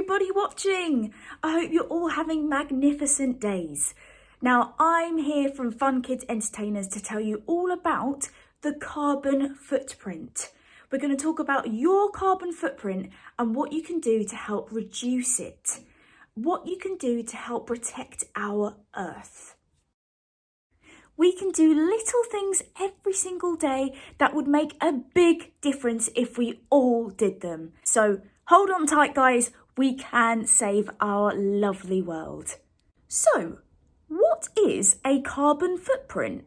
everybody watching. I hope you're all having magnificent days. Now, I'm here from Fun Kids Entertainers to tell you all about the carbon footprint. We're going to talk about your carbon footprint and what you can do to help reduce it. What you can do to help protect our Earth. We can do little things every single day that would make a big difference if we all did them. So hold on tight, guys. We can save our lovely world. So, what is a carbon footprint?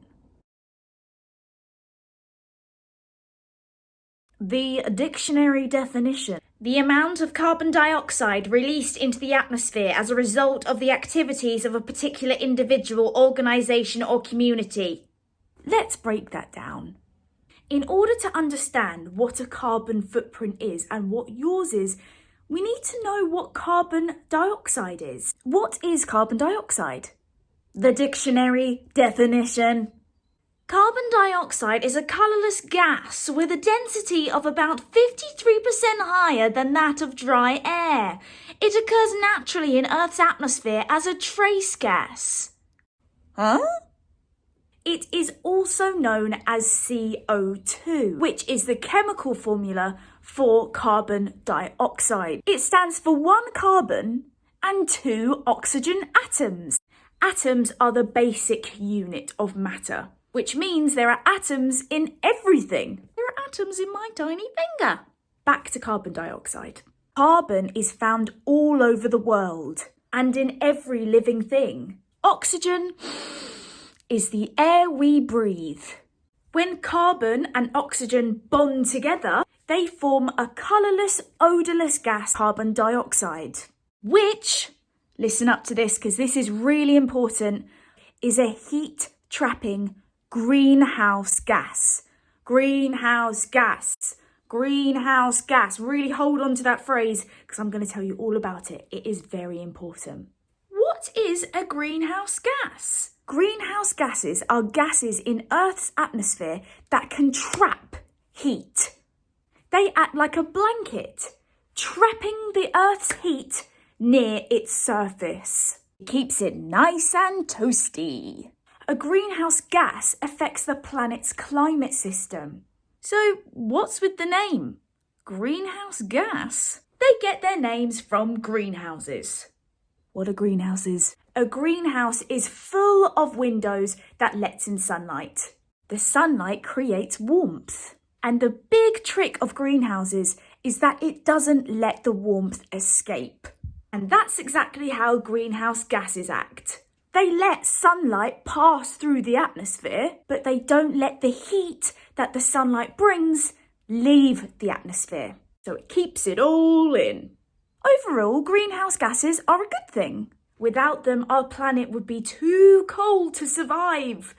The dictionary definition: the amount of carbon dioxide released into the atmosphere as a result of the activities of a particular individual, organisation or community. Let's break that down. In order to understand what a carbon footprint is and what yours is, we need to know what carbon dioxide is. What is carbon dioxide? The dictionary definition: carbon dioxide is a colourless gas with a density of about 53% higher than that of dry air. It occurs naturally in Earth's atmosphere as a trace gas. Huh? It is also known as CO2, which is the chemical formula for carbon dioxide. It stands for 1 carbon and 2 oxygen atoms. Atoms are the basic unit of matter, which means there are atoms in everything. There are atoms in my tiny finger. Back to carbon dioxide. Carbon is found all over the world and in every living thing. Oxygen is the air we breathe. When carbon and oxygen bond together, they form a colourless, odourless gas, carbon dioxide, which, listen up to this because this is really important, is a heat-trapping greenhouse gas. Greenhouse gas. Greenhouse gas. Really hold on to that phrase because I'm going to tell you all about it. It is very important. What is a greenhouse gas? Greenhouse gases are gases in Earth's atmosphere that can trap heat. They act like a blanket, trapping the Earth's heat near its surface. It keeps it nice and toasty. A greenhouse gas affects the planet's climate system. So what's with the name? Greenhouse gas? They get their names from greenhouses. What are greenhouses? A greenhouse is full of windows that lets in sunlight. The sunlight creates warmth. And the big trick of greenhouses is that it doesn't let the warmth escape. And that's exactly how greenhouse gases act. They let sunlight pass through the atmosphere, but they don't let the heat that the sunlight brings leave the atmosphere. So it keeps it all in. Overall, greenhouse gases are a good thing. Without them, our planet would be too cold to survive.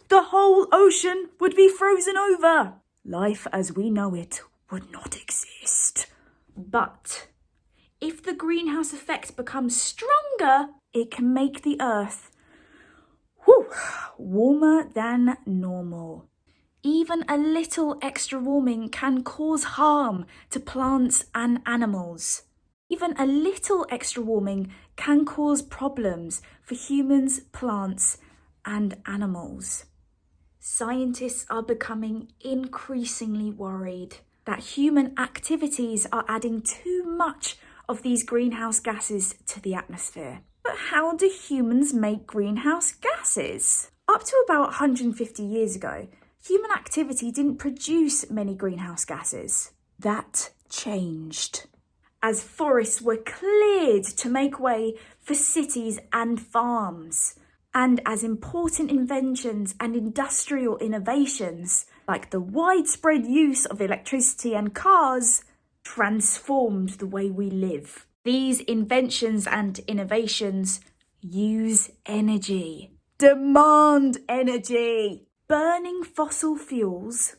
The whole ocean would be frozen over. Life as we know it would not exist. But if the greenhouse effect becomes stronger, it can make the Earth warmer than normal. Even a little extra warming can cause harm to plants and animals. Even a little extra warming can cause problems for humans, plants, and animals. Scientists are becoming increasingly worried that human activities are adding too much of these greenhouse gases to the atmosphere. But how do humans make greenhouse gases? Up to about 150 years ago, human activity didn't produce many greenhouse gases. That changed as forests were cleared to make way for cities and farms, and as important inventions and industrial innovations, like the widespread use of electricity and cars, transformed the way we live. These inventions and innovations use energy, demand energy. Burning fossil fuels,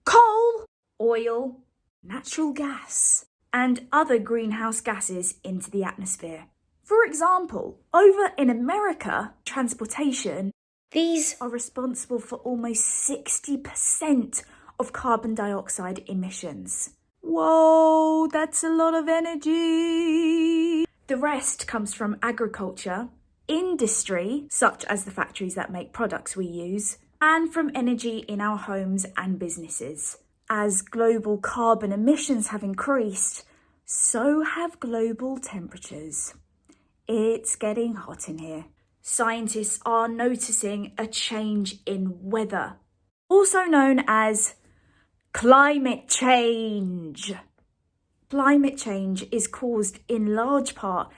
coal, oil, natural gas, and other greenhouse gases into the atmosphere. For example, over in America, transportation, these are responsible for almost 60% of carbon dioxide emissions. Whoa, that's a lot of energy. The rest comes from agriculture, industry, such as the factories that make products we use, and from energy in our homes and businesses. As global carbon emissions have increased, so have global temperatures. It's getting hot in here. Scientists are noticing a change in weather, also known as climate change. Climate change is caused in large part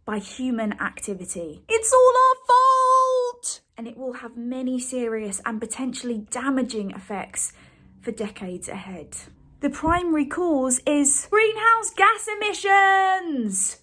by human activity. It's all our fault! And it will have many serious and potentially damaging effects for decades ahead. The primary cause is greenhouse gas emissions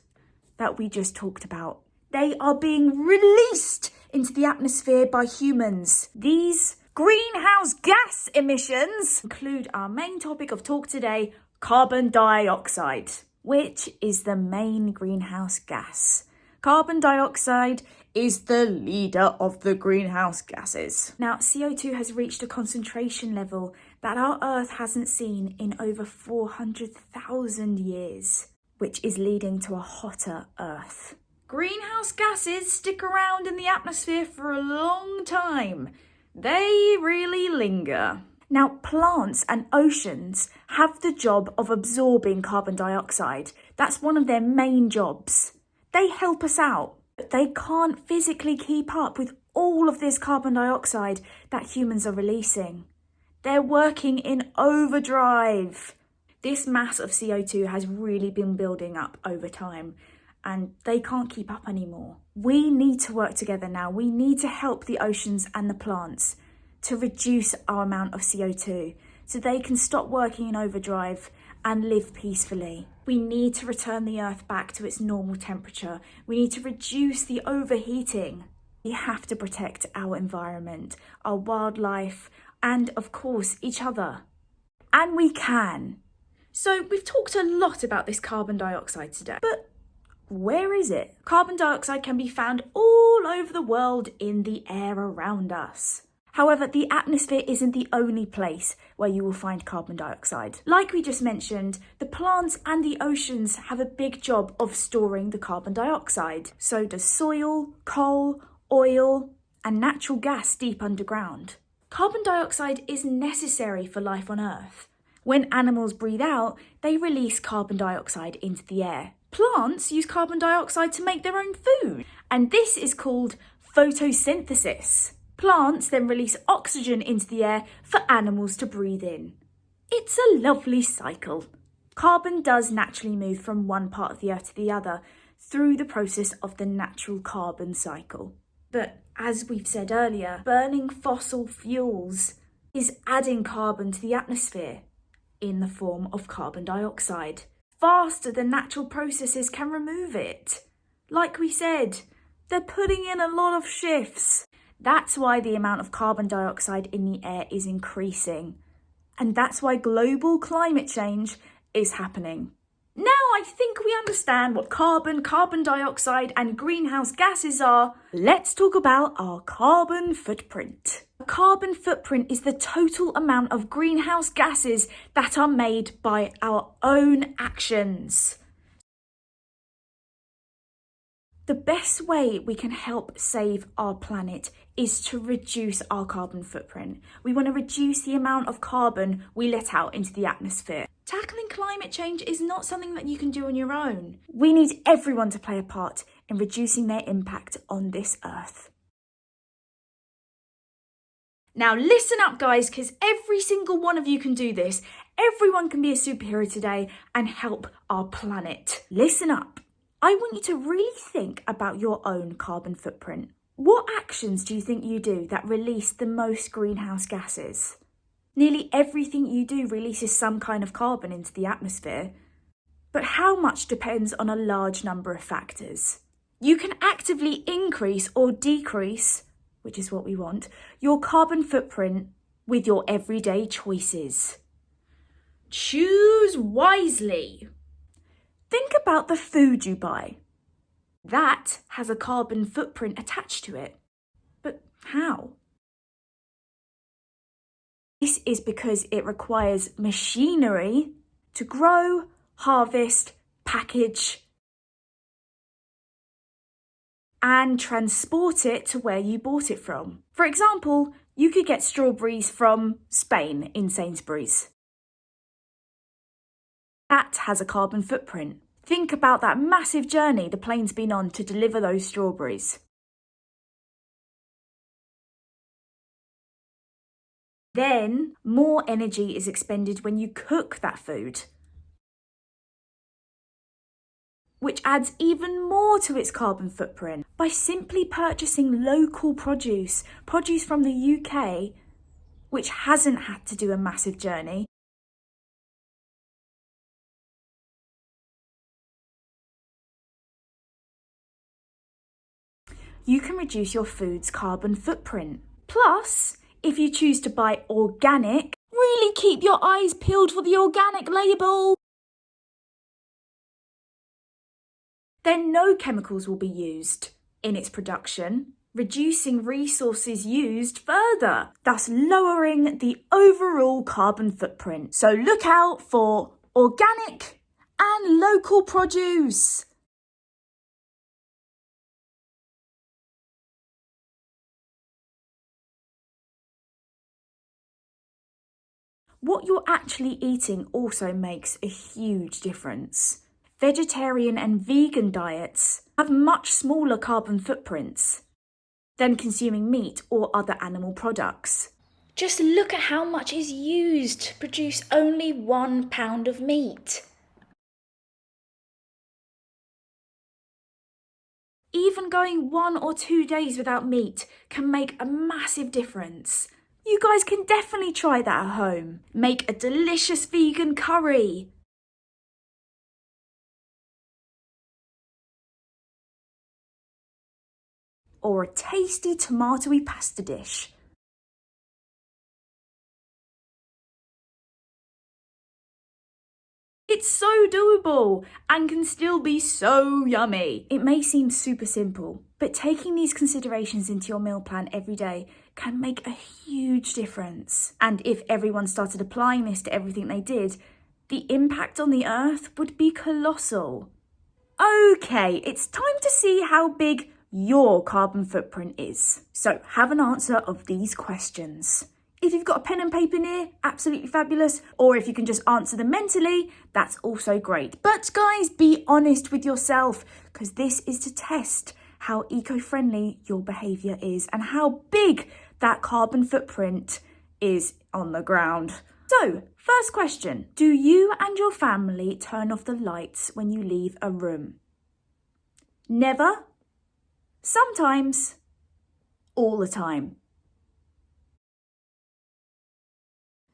that we just talked about. They are being released into the atmosphere by humans. These greenhouse gas emissions include our main topic of talk today, carbon dioxide, which is the main greenhouse gas. Carbon dioxide is the leader of the greenhouse gases. Now, CO2 has reached a concentration level that our Earth hasn't seen in over 400,000 years, which is leading to a hotter Earth. Greenhouse gases stick around in the atmosphere for a long time. They really linger. Now, plants and oceans have the job of absorbing carbon dioxide. That's one of their main jobs. They help us out, but they can't physically keep up with all of this carbon dioxide that humans are releasing. They're working in overdrive. This mass of CO2 has really been building up over time, and they can't keep up anymore. We need to work together now. We need to help the oceans and the plants to reduce our amount of CO2 so they can stop working in overdrive and live peacefully. We need to return the Earth back to its normal temperature. We need to reduce the overheating. We have to protect our environment, our wildlife, and of course, each other. And we can. So we've talked a lot about this carbon dioxide today, but where is it? Carbon dioxide can be found all over the world in the air around us. However, the atmosphere isn't the only place where you will find carbon dioxide. Like we just mentioned, the plants and the oceans have a big job of storing the carbon dioxide. So does soil, coal, oil, and natural gas deep underground. Carbon dioxide is necessary for life on Earth. When animals breathe out, they release carbon dioxide into the air. Plants use carbon dioxide to make their own food, and this is called photosynthesis. Plants then release oxygen into the air for animals to breathe in. It's a lovely cycle. Carbon does naturally move from one part of the Earth to the other through the process of the natural carbon cycle. But as we've said earlier, burning fossil fuels is adding carbon to the atmosphere in the form of carbon dioxide, faster than natural processes can remove it. Like we said, they're putting in a lot of shifts. That's why the amount of carbon dioxide in the air is increasing. And that's why global climate change is happening. Now I think we understand what carbon dioxide and greenhouse gases are. Let's talk about our carbon footprint. A carbon footprint is the total amount of greenhouse gases that are made by our own actions. The best way we can help save our planet is to reduce our carbon footprint. We want to reduce the amount of carbon we let out into the atmosphere. Tackling climate change is not something that you can do on your own. We need everyone to play a part in reducing their impact on this Earth. Now listen up guys, because every single one of you can do this. Everyone can be a superhero today and help our planet. Listen up. I want you to really think about your own carbon footprint. What actions do you think you do that release the most greenhouse gases? Nearly everything you do releases some kind of carbon into the atmosphere. But how much depends on a large number of factors. You can actively increase or decrease, which is what we want, your carbon footprint with your everyday choices. Choose wisely. Think about the food you buy. That has a carbon footprint attached to it. But how? This is because it requires machinery to grow, harvest, package, and transport it to where you bought it from. For example, you could get strawberries from Spain in Sainsbury's. That has a carbon footprint. Think about that massive journey the plane's been on to deliver those strawberries. Then, more energy is expended when you cook that food, which adds even more to its carbon footprint. By simply purchasing local produce from the UK, which hasn't had to do a massive journey, you can reduce your food's carbon footprint. Plus, if you choose to buy organic, really keep your eyes peeled for the organic label. Then no chemicals will be used in its production, reducing resources used further, thus lowering the overall carbon footprint. So look out for organic and local produce. What you're actually eating also makes a huge difference. Vegetarian and vegan diets have much smaller carbon footprints than consuming meat or other animal products. Just look at how much is used to produce only 1 pound of meat. Even going 1 or 2 days without meat can make a massive difference. You guys can definitely try that at home. Make a delicious vegan curry. Or a tasty tomatoey pasta dish. It's so doable and can still be so yummy. It may seem super simple, but taking these considerations into your meal plan every day can make a huge difference. And if everyone started applying this to everything they did, the impact on the earth would be colossal. Okay, it's time to see how big your carbon footprint is. So have an answer of these questions. If you've got a pen and paper near, absolutely fabulous. Or if you can just answer them mentally, that's also great. But guys, be honest with yourself, because this is to test how eco-friendly your behaviour is and how big that carbon footprint is on the ground. So, first question, do you and your family turn off the lights when you leave a room? Never? Sometimes? All the time?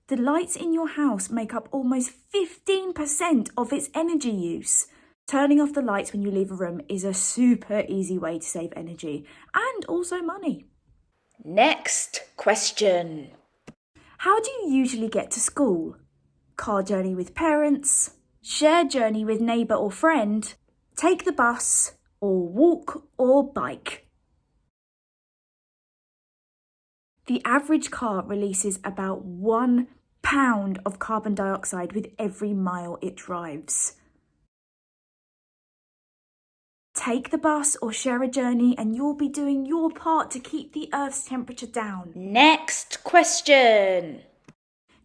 The lights in your house make up almost 15% of its energy use. Turning off the lights when you leave a room is a super easy way to save energy and also money. Next question. How do you usually get to school? Car journey with parents, shared journey with neighbour or friend, take the bus, or walk or bike? The average car releases about 1 pound of carbon dioxide with every mile it drives. Take the bus or share a journey and you'll be doing your part to keep the Earth's temperature down. Next question.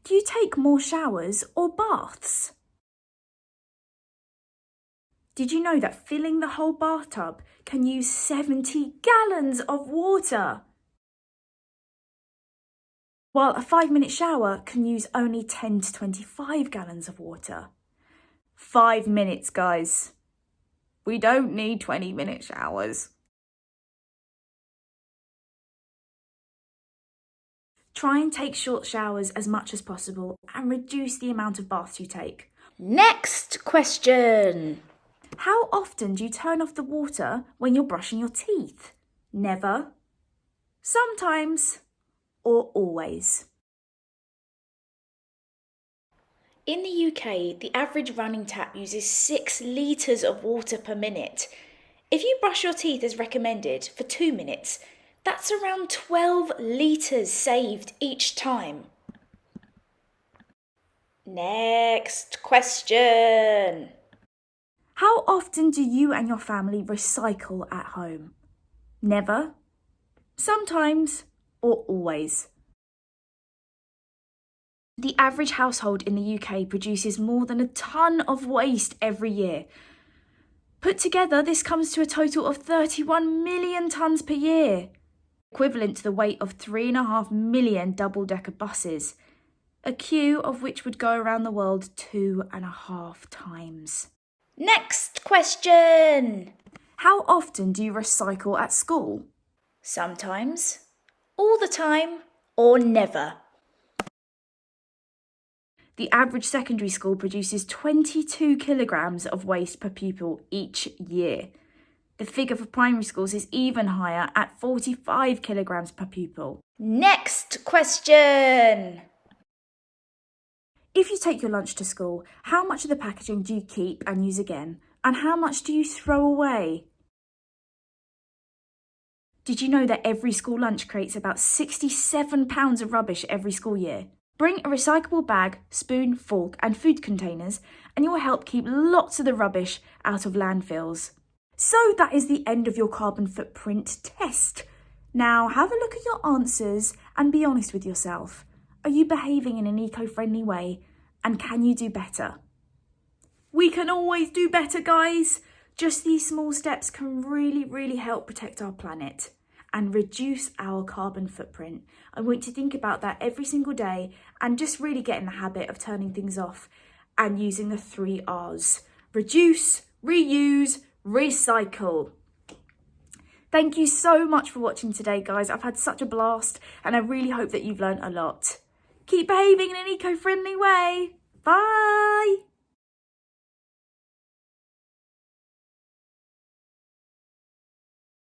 Do you take more showers or baths? Did you know that filling the whole bathtub can use 70 gallons of water? While a 5-minute shower can use only 10 to 25 gallons of water. 5 minutes, guys. We don't need 20-minute showers. Try and take short showers as much as possible and reduce the amount of baths you take. Next question. How often do you turn off the water when you're brushing your teeth? Never, sometimes, or always? In the UK, the average running tap uses 6 litres of water per minute. If you brush your teeth as recommended for 2 minutes, that's around 12 litres saved each time. Next question. How often do you and your family recycle at home? never, sometimes, or always. The average household in the UK produces more than a tonne of waste every year. Put together, this comes to a total of 31 million tonnes per year, equivalent to the weight of 3.5 million double-decker buses, a queue of which would go around the world 2.5 times. Next question! How often do you recycle at school? Sometimes, all the time, or never. The average secondary school produces 22 kilograms of waste per pupil each year. The figure for primary schools is even higher at 45 kilograms per pupil. Next question! If you take your lunch to school, how much of the packaging do you keep and use again? And how much do you throw away? Did you know that every school lunch creates about 67 pounds of rubbish every school year? Bring a recyclable bag, spoon, fork and food containers and you will help keep lots of the rubbish out of landfills. So that is the end of your carbon footprint test. Now have a look at your answers and be honest with yourself. Are you behaving in an eco-friendly way and can you do better? We can always do better, guys. Just these small steps can really help protect our planet and reduce our carbon footprint. I want you to think about that every single day and just really get in the habit of turning things off and using the 3 R's. Reduce, reuse, recycle. Thank you so much for watching today, guys. I've had such a blast and I really hope that you've learned a lot. Keep behaving in an eco-friendly way. Bye.